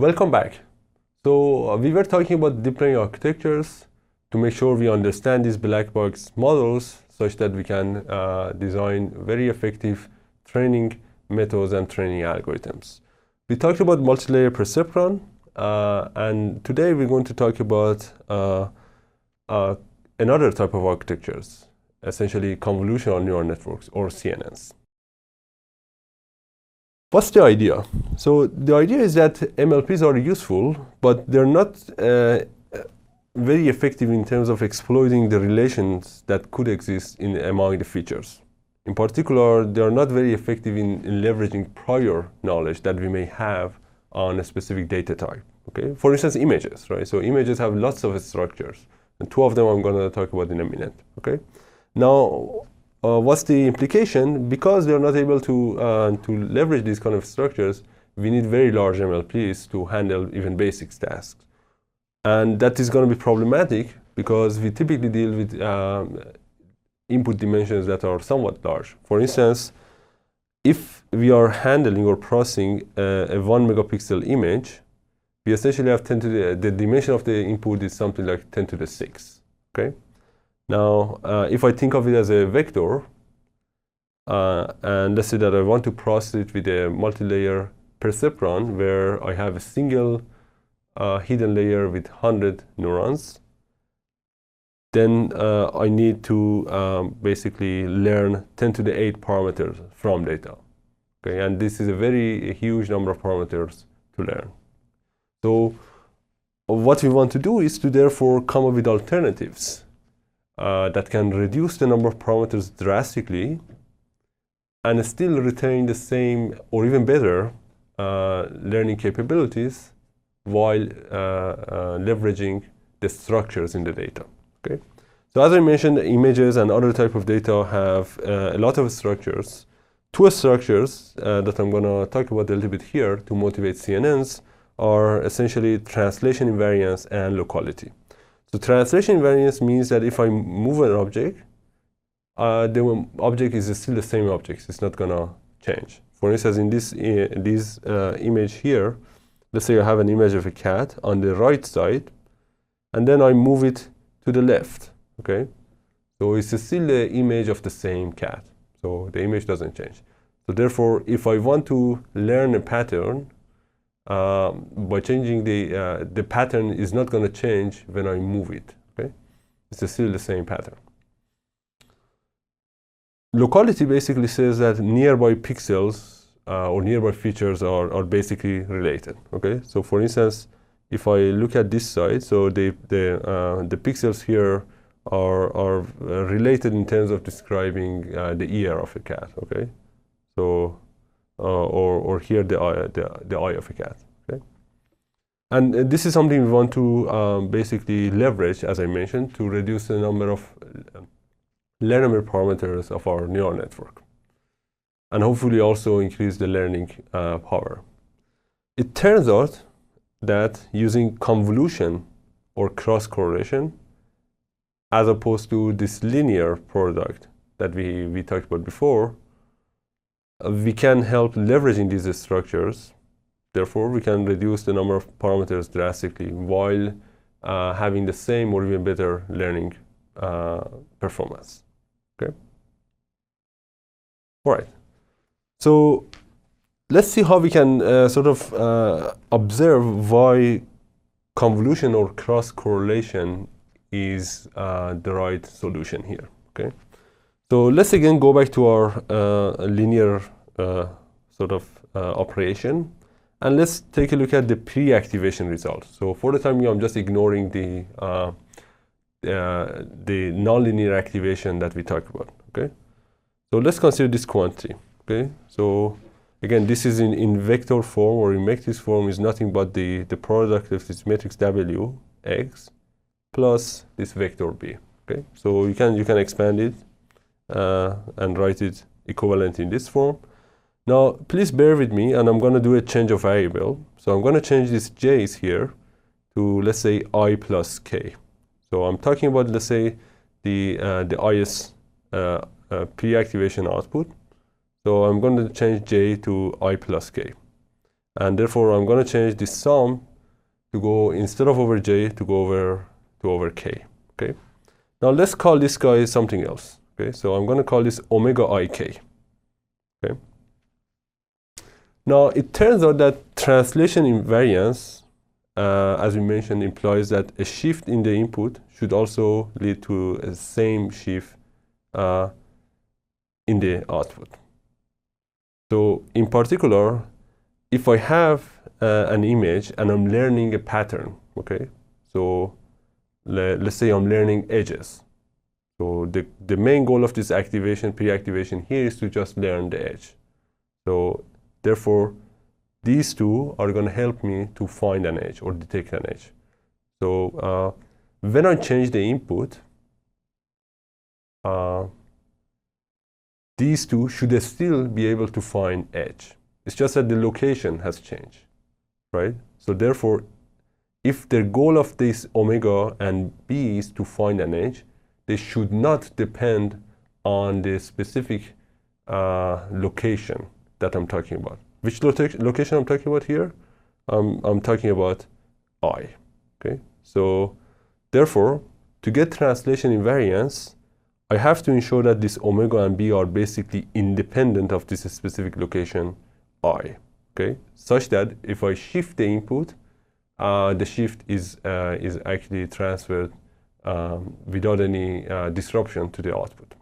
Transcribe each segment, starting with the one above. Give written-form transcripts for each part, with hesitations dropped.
Welcome back. So we were talking about deep learning architectures to make sure we understand these black box models such that we can design very effective training methods and training algorithms. We talked about multi-layer perceptron, and today we're going to talk about another type of architectures, essentially convolutional neural networks, or CNNs. What's the idea? So the idea is that MLPs are useful, but they're not very effective in terms of exploiting the relations that could exist among the features. In particular, they are not very effective in leveraging prior knowledge that we may have on a specific data type. Okay? For instance, images, right? So images have lots of structures, and two of them I'm going to talk about in a minute. Okay? Now, what's the implication? Because they're not able to leverage these kind of structures, we need very large MLPs to handle even basic tasks. And that is going to be problematic because we typically deal with input dimensions that are somewhat large. For instance, if we are handling or processing a 1 megapixel image, we essentially have 10 to the dimension of the input is something like 10 to the 6. Okay? Now, if I think of it as a vector, and let's say that I want to process it with a multi-layer perceptron where I have a single hidden layer with 100 neurons, then I need to basically learn 10 to the 8 parameters from data. Okay, and this is a very huge number of parameters to learn. So what we want to do is to therefore come up with alternatives that can reduce the number of parameters drastically and still retain the same or even better learning capabilities while leveraging the structures in the data. Okay? So as I mentioned, images and other type of data have a lot of structures. Two structures that I'm going to talk about a little bit here to motivate CNNs are essentially translation invariance and locality. So translation invariance means that if I move an object, the object is still the same object. It's not going to change. For instance, in this image here, let's say I have an image of a cat on the right side, and then I move it to the left. Okay, so it's still the image of the same cat. So the image doesn't change. So therefore, if I want to learn a pattern, by changing the pattern is not going to change when I move it. Okay, it's still the same pattern. Locality basically says that nearby pixels or nearby features are basically related. Okay, so for instance, if I look at this side, so the pixels here are related in terms of describing the ear of a cat. Okay, so or here the eye of a cat. Okay, and this is something we want to basically leverage, as I mentioned, to reduce the number of learnable parameters of our neural network, and hopefully also increase the learning power. It turns out that using convolution or cross correlation, as opposed to this linear product that we talked about before, we can help leveraging these structures. Therefore, we can reduce the number of parameters drastically while having the same or even better learning performance. Okay. All right. So let's see how we can sort of observe why convolution or cross correlation is the right solution here. Okay. So let's again go back to our linear sort of operation, and let's take a look at the pre-activation results. So for the time being, I'm just ignoring the nonlinear activation that we talked about. Okay. So let's consider this quantity. Okay. So again, this is in vector form or in matrix form is nothing but the product of this matrix W X plus this vector B. Okay. So you can expand it and write it equivalent in this form. Now, please bear with me, and I'm going to do a change of variable. So I'm going to change this j's here to, let's say, I plus k. So I'm talking about, let's say, the IS pre-activation output. So I'm going to change j to I plus k. And therefore, I'm going to change this sum to go, instead of over j, to go over k. Okay. Now let's call this guy something else. Okay. So I'm going to call this omega ik. Okay. Now it turns out that translation invariance, as we mentioned, implies that a shift in the input should also lead to a same shift in the output. So in particular, if I have an image and I'm learning a pattern, okay, so let's say I'm learning edges. So the main goal of this activation, pre-activation here, is to just learn the edge. So therefore, these two are going to help me to find an edge or detect an edge. So when I change the input, these two should still be able to find edge. It's just that the location has changed, right? So therefore, if the goal of this omega and b is to find an edge, they should not depend on the specific location that I'm talking about. Which location I'm talking about here? I'm talking about I, okay? So therefore, to get translation invariance, I have to ensure that this omega and b are basically independent of this specific location I, okay? Such that if I shift the input, the shift is actually transferred without any disruption to the output.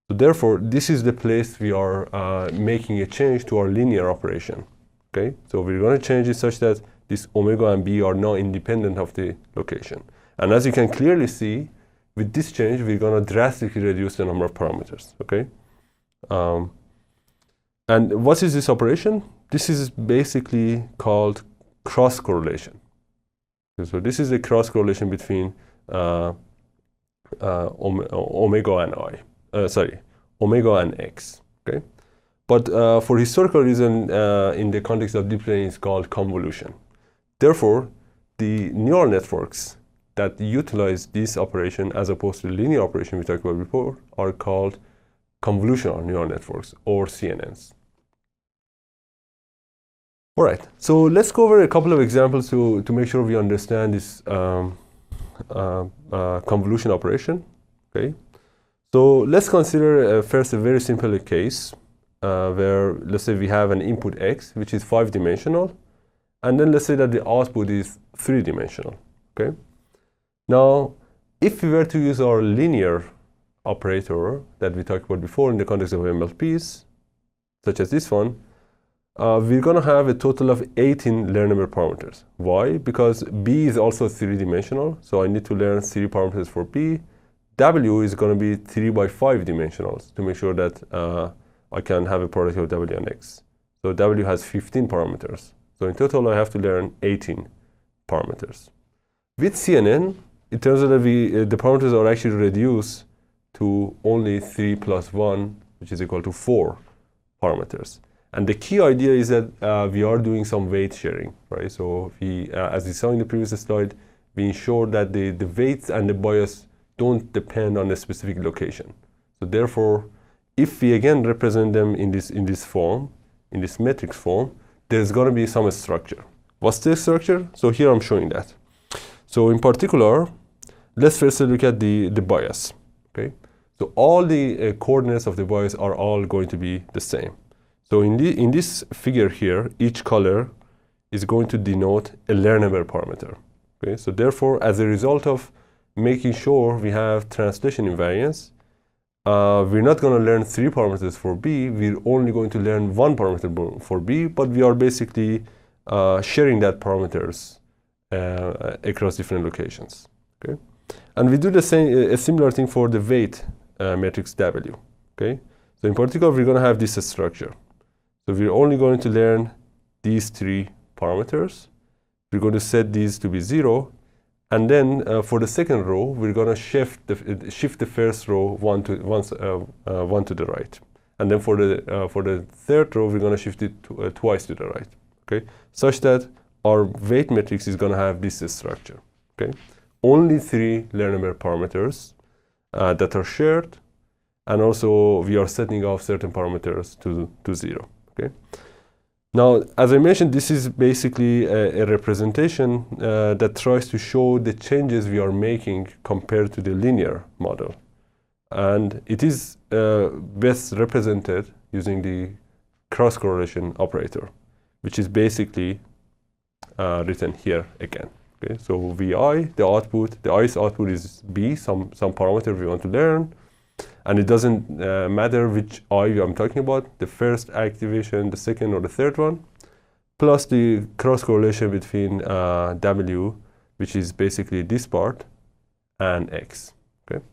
So therefore, this is the place we are making a change to our linear operation, okay? So we're going to change it such that this omega and b are now independent of the location. And as you can clearly see, with this change, we're going to drastically reduce the number of parameters, okay? And what is this operation? This is basically called cross-correlation. So this is a cross-correlation between omega and omega and x, okay? But for historical reason, in the context of deep learning, it's called convolution. Therefore, the neural networks that utilize this operation as opposed to the linear operation we talked about before are called convolutional neural networks, or CNNs. All right, so let's go over a couple of examples to make sure we understand this convolution operation, okay? So let's consider first a very simple case where, let's say we have an input x, which is 5-dimensional, and then let's say that the output is 3-dimensional, okay? Now, if we were to use our linear operator that we talked about before in the context of MLPs, such as this one, we're going to have a total of 18 learnable parameters. Why? Because b is also 3-dimensional, so I need to learn 3 parameters for b. W is going to be 3 by 5 dimensionals to make sure that I can have a product of w and x. So w has 15 parameters. So in total, I have to learn 18 parameters. With CNN, it turns out that the parameters are actually reduced to only 3 plus 1, which is equal to 4 parameters. And the key idea is that we are doing some weight sharing, right? So we, as we saw in the previous slide, we ensure that the weights and the bias don't depend on a specific location. So therefore, if we again represent them in this form, in this matrix form, there's going to be some structure. What's the structure? So here I'm showing that. So in particular, let's first look at the bias, okay? So all the coordinates of the bias are all going to be the same. So in this figure here, each color is going to denote a learnable parameter, okay? So therefore, as a result of making sure we have translation invariance, we're not going to learn 3 parameters for b, we're only going to learn 1 parameter for b, but we are basically sharing that parameters across different locations, okay? And we do the same, a similar thing for the weight matrix W, okay? So in particular, we're going to have this structure. So we're only going to learn these 3 parameters. We're going to set these to be 0. And then for the second row, we're going to shift the first row one to the right. And then for the third row, we're going to shift it twice to the right, okay? Such that our weight matrix is going to have this structure, okay? Only 3 learnable parameters that are shared, and also we are setting off certain parameters to 0, okay? Now, as I mentioned, this is basically a representation that tries to show the changes we are making compared to the linear model. And it is best represented using the cross-correlation operator, which is basically written here again. Okay, so Vi, the output, the ith output is B, some parameter we want to learn. And it doesn't matter which I I'm talking about, the first activation, the second or the third one, plus the cross correlation between W, which is basically this part, and X. Okay.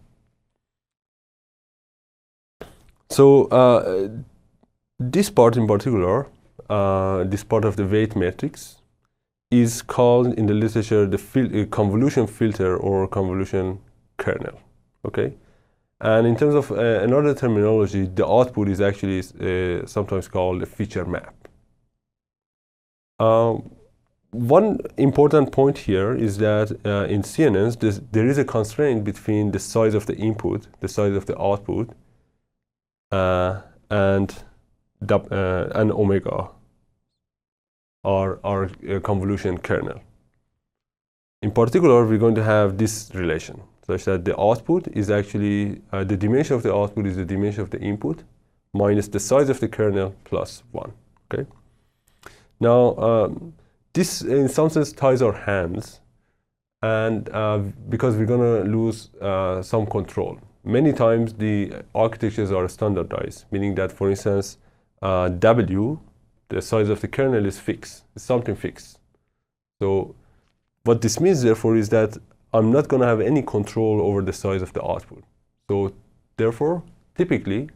So this part in particular, this part of the weight matrix, is called in the literature the convolution filter or convolution kernel. Okay. And in terms of another terminology, the output is actually sometimes called a feature map. One important point here is that in CNNs, there is a constraint between the size of the input, the size of the output, and omega, our convolution kernel. In particular, we're going to have this relation, such that the output is actually, the dimension of the output is the dimension of the input minus the size of the kernel plus 1, okay? Now, this in some sense ties our hands, and because we're gonna lose some control. Many times the architectures are standardized, meaning that, for instance, W, the size of the kernel is fixed, it's something fixed. So what this means, therefore, is that I'm not going to have any control over the size of the output. So therefore, typically,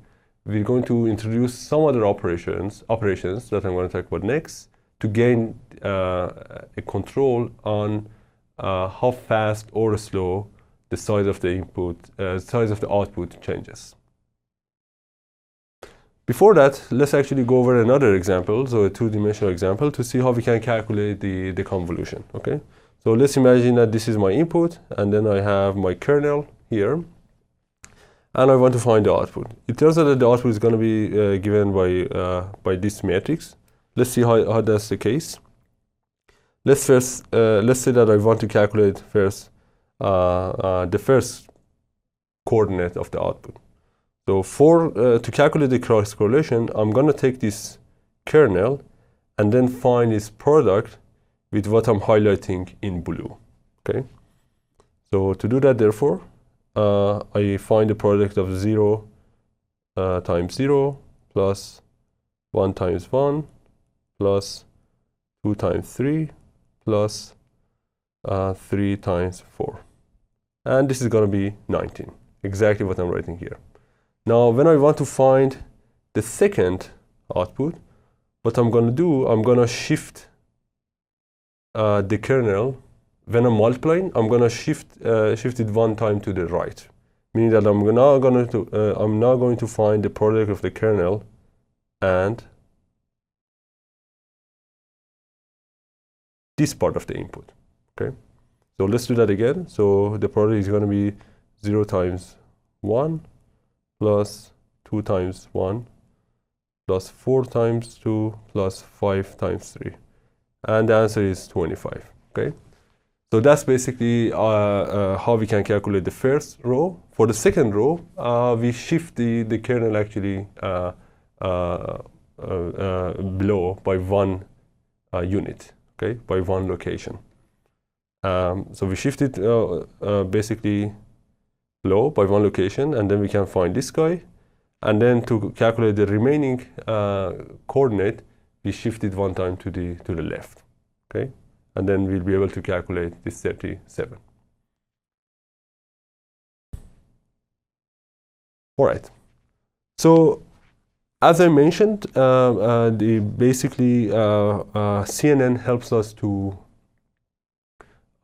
we're going to introduce some other operations that I'm going to talk about next to gain a control on how fast or slow the size of the input, size of the output changes. Before that, let's actually go over another example, so a two-dimensional example, to see how we can calculate the convolution, okay? So let's imagine that this is my input, and then I have my kernel here, and I want to find the output. It turns out that the output is going to be given by this matrix. Let's see how that's the case. Let's say that I want to calculate first the first coordinate of the output. So to calculate the cross correlation, I'm going to take this kernel and then find its product with what I'm highlighting in blue. Okay. So to do that, therefore, I find the product of 0 times 0 plus 1 times 1 plus 2 times 3 plus 3 times 4. And this is going to be 19, exactly what I'm writing here. Now, when I want to find the second output, what I'm going to do, I'm going to shift the kernel. When I'm multiplying, I'm going to shift it one time to the right, meaning that I'm now going to find the product of the kernel and this part of the input. Okay, so let's do that again. So the product is going to be 0 times 1 plus 2 times 1 plus 4 times 2 plus 5 times 3. And the answer is 25, okay? So that's basically how we can calculate the first row. For the second row, we shift the kernel actually below by 1 unit, okay? By 1 location. So we shift it basically low by 1 location, and then we can find this guy. And then to calculate the remaining coordinate, we shift it 1 time to the left, okay? And then we'll be able to calculate this 37. All right. So as I mentioned, basically CNN helps us to,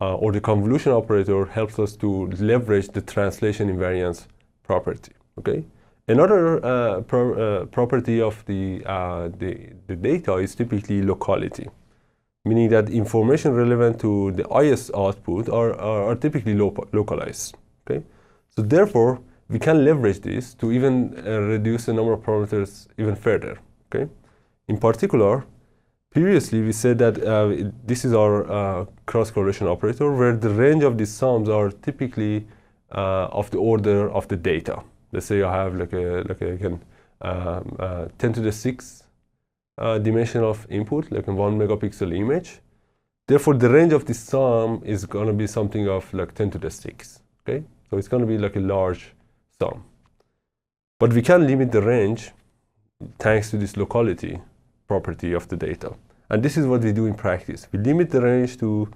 or the convolution operator helps us to leverage the translation invariance property, okay? Another property of the data is typically locality, meaning that information relevant to the ith output are typically localized. Okay, so therefore we can leverage this to even reduce the number of parameters even further. Okay, in particular, previously we said that this is our cross-correlation operator, where the range of these sums are typically of the order of the data. Let's say I have like again 10 to the 6 dimension of input, like a 1 megapixel image. Therefore, the range of this sum is going to be something of like 10 to the 6. Okay, so it's going to be like a large sum. But we can limit the range thanks to this locality property of the data. And this is what we do in practice. We limit the range to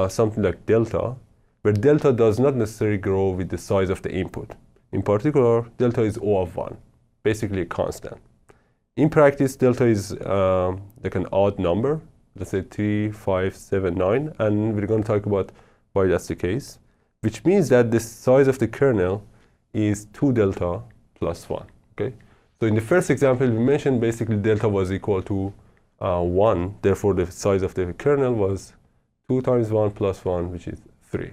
something like delta, where delta does not necessarily grow with the size of the input. In particular, delta is O of 1, basically a constant. In practice, delta is like an odd number, let's say 3, 5, 7, 9, and we're going to talk about why that's the case, which means that the size of the kernel is 2 delta plus 1. Okay? So in the first example, we mentioned basically delta was equal to 1, therefore the size of the kernel was 2 times 1 plus 1, which is 3.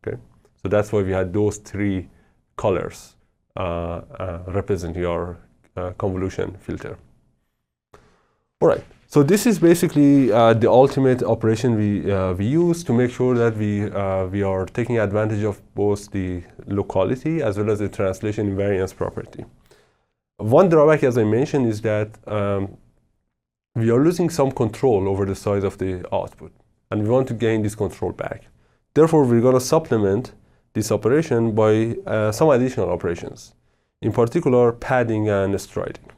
Okay? So that's why we had those 3 colors representing our convolution filter. All right, so this is basically the ultimate operation we use to make sure that we are taking advantage of both the locality as well as the translation invariance property. One drawback, as I mentioned, is that we are losing some control over the size of the output, and we want to gain this control back. Therefore, we're going to supplement this operation by some additional operations, in particular padding and striding.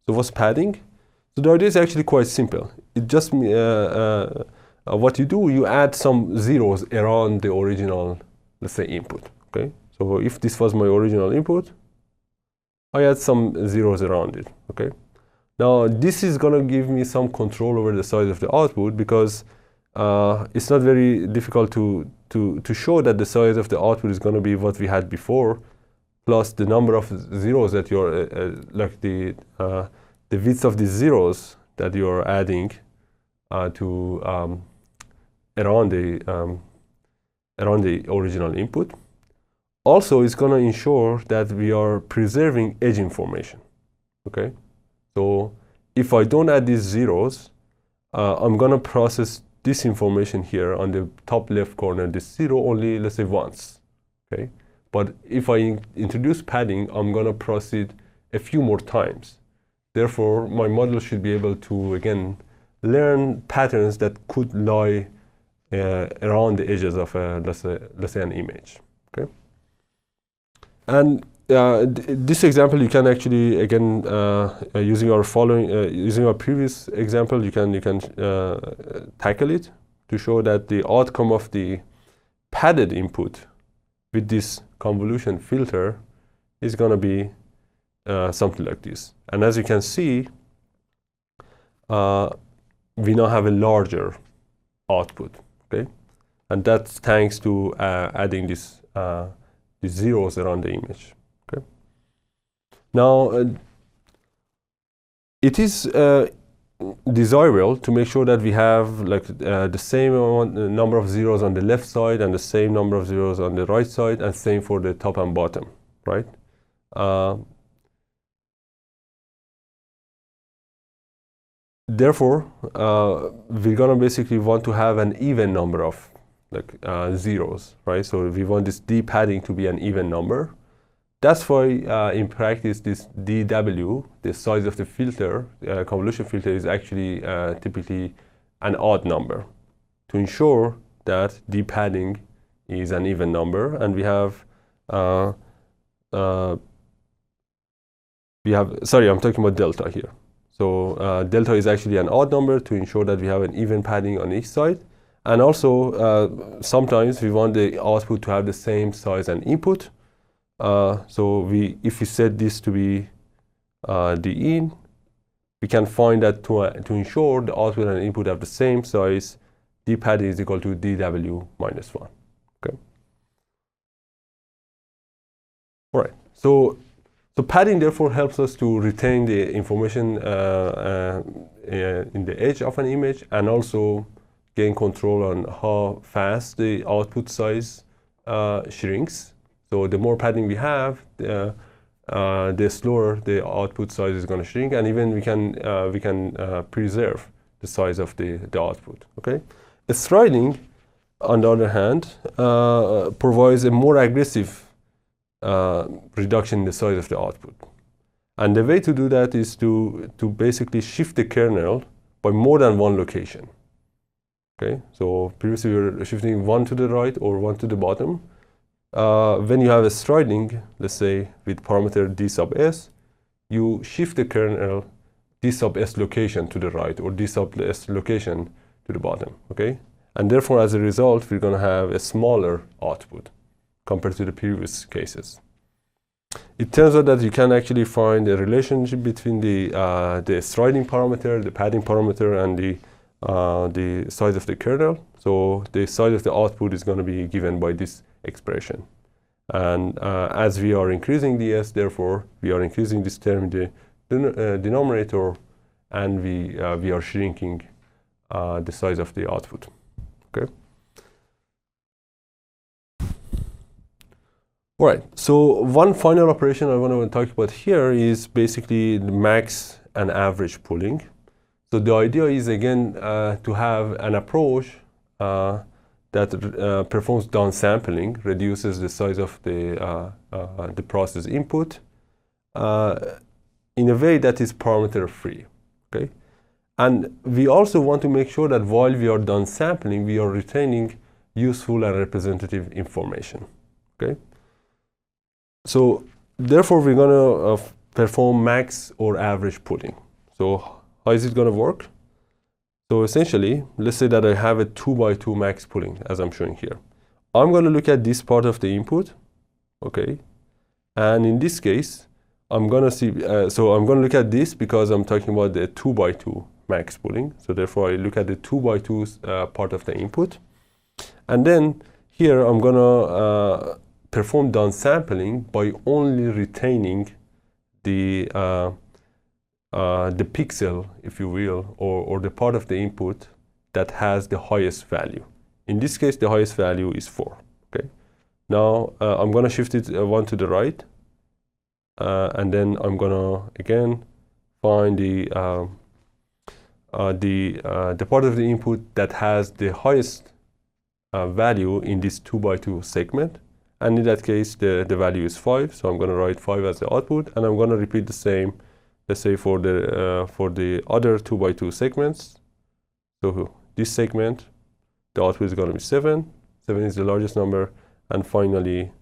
So what's padding? So the idea is actually quite simple. It just what you do, you add some zeros around the original, let's say, input. Okay. So if this was my original input, I add some zeros around it. Okay. Now this is gonna give me some control over the size of the output, because it's not very difficult to show that the size of the output is going to be what we had before, plus the number of zeros that you're like the width of the zeros that you're adding to around the original input. Also, it's going to ensure that we are preserving edge information. Okay, so if I don't add these zeros, I'm going to process this information here on the top left corner, this 0 only, let's say, once. Okay, but if I introduce padding, I'm going to proceed a few more times. Therefore, my model should be able to, again, learn patterns that could lie around the edges of, let's say, an image. Okay, and this example, you can actually, again, using our previous example, you can tackle it to show that the outcome of the padded input with this convolution filter is going to be something like this. And as you can see, we now have a larger output. Okay, and that's thanks to adding these zeros around the image. Okay. Now, it is desirable to make sure that we have like the same number of zeros on the left side and the same number of zeros on the right side, and same for the top and bottom, right? Therefore, we're gonna basically want to have an even number of like zeros, right? So we want this d padding to be an even number. That's why in practice this dw, the size of the filter, convolution filter, is actually typically an odd number to ensure that d padding is an even number, and we have sorry, I'm talking about delta here. So delta is actually an odd number to ensure that we have an even padding on each side. And also, sometimes we want the output to have the same size and input. So if we set this to be the in, we can find that to ensure the output and input have the same size, d padding is equal to dw minus 1. Okay. All right. So padding therefore helps us to retain the information in the edge of an image, and also gain control on how fast the output size shrinks. So the more padding we have, the slower the output size is going to shrink, and even we can preserve the size of the output. Okay, striding, on the other hand, provides a more aggressive reduction in the size of the output. And the way to do that is to basically shift the kernel by more than one location. Okay, so previously we were shifting one to the right or one to the bottom. When you have a striding, let's say with parameter d sub s, you shift the kernel d sub s location to the right or d sub s location to the bottom. Okay, and therefore as a result we're going to have a smaller output compared to the previous cases. It turns out that you can actually find a relationship between the striding parameter, the padding parameter, and the size of the kernel. So the size of the output is going to be given by this expression. And as we are increasing the s, therefore we are increasing this term in the denominator, and we are shrinking the size of the output. Okay. All right, so one final operation I want to talk about here is basically the max and average pooling. So the idea is, again, to have an approach that performs downsampling, reduces the size of the process input in a way that is parameter free. Okay, and we also want to make sure that while we are downsampling, we are retaining useful and representative information. Okay. So therefore, we're going to perform max or average pooling. So how is it going to work? So essentially, let's say that I have a 2x2 max pooling, as I'm showing here. I'm going to look at this part of the input, okay? And in this case, I'm going to see, so I'm going to look at this because I'm talking about the 2x2 max pooling. So therefore, I look at the 2x2 part of the input. And then here, I'm going to perform downsampling by only retaining the pixel, if you will, or the part of the input that has the highest value. In this case, the highest value is 4. Okay. Now I'm going to shift it one to the right, and then I'm going to again find the part of the input that has the highest value in this 2x2 segment. And in that case, the value is 5. So I'm going to write 5 as the output, and I'm going to repeat the same, let's say, for the other 2x2 segments. So this segment, the output is going to be 7. 7 is the largest number. And finally,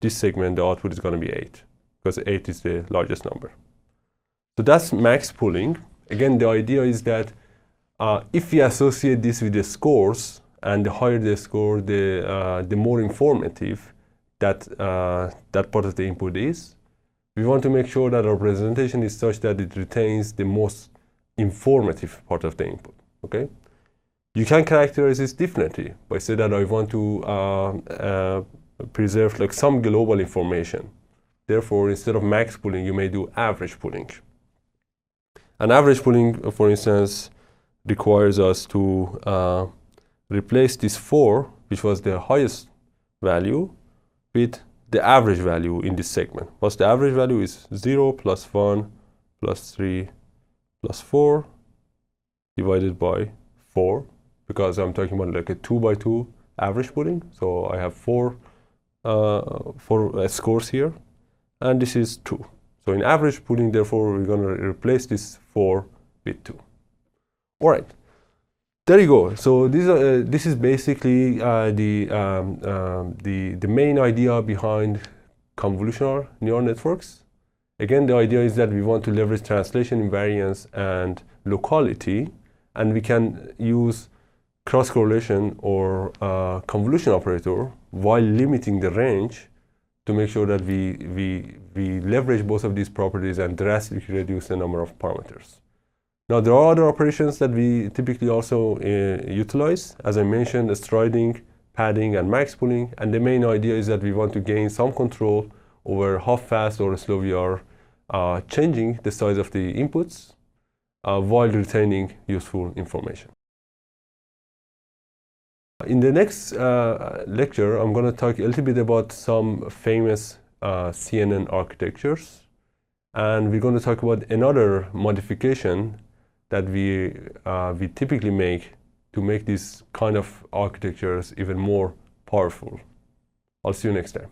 this segment, the output is going to be 8, because 8 is the largest number. So that's max pooling. Again, the idea is that if we associate this with the scores, and the higher the score, the more informative that part of the input is. We want to make sure that our presentation is such that it retains the most informative part of the input. Okay, you can characterize this differently by saying that I want to preserve like some global information. Therefore, instead of max pooling, you may do average pooling. And average pooling, for instance, requires us to replace this 4, which was the highest value, with the average value in this segment. What's the average value is 0 plus 1 plus 3 plus 4 divided by 4, because I'm talking about like a 2x2 average pooling. So I have four scores here, and this is 2. So in average pooling, therefore, we're going to replace this 4 with 2. All right. There you go. So this is basically the main idea behind convolutional neural networks. Again, the idea is that we want to leverage translation invariance and locality, and we can use cross-correlation or convolution operator while limiting the range to make sure that we leverage both of these properties and drastically reduce the number of parameters. Now, there are other operations that we typically also utilize. As I mentioned, striding, padding, and max pooling. And the main idea is that we want to gain some control over how fast or slow we are changing the size of the inputs while retaining useful information. In the next lecture, I'm going to talk a little bit about some famous CNN architectures And we're going to talk about another modification that we typically make to make these kind of architectures even more powerful. I'll see you next time.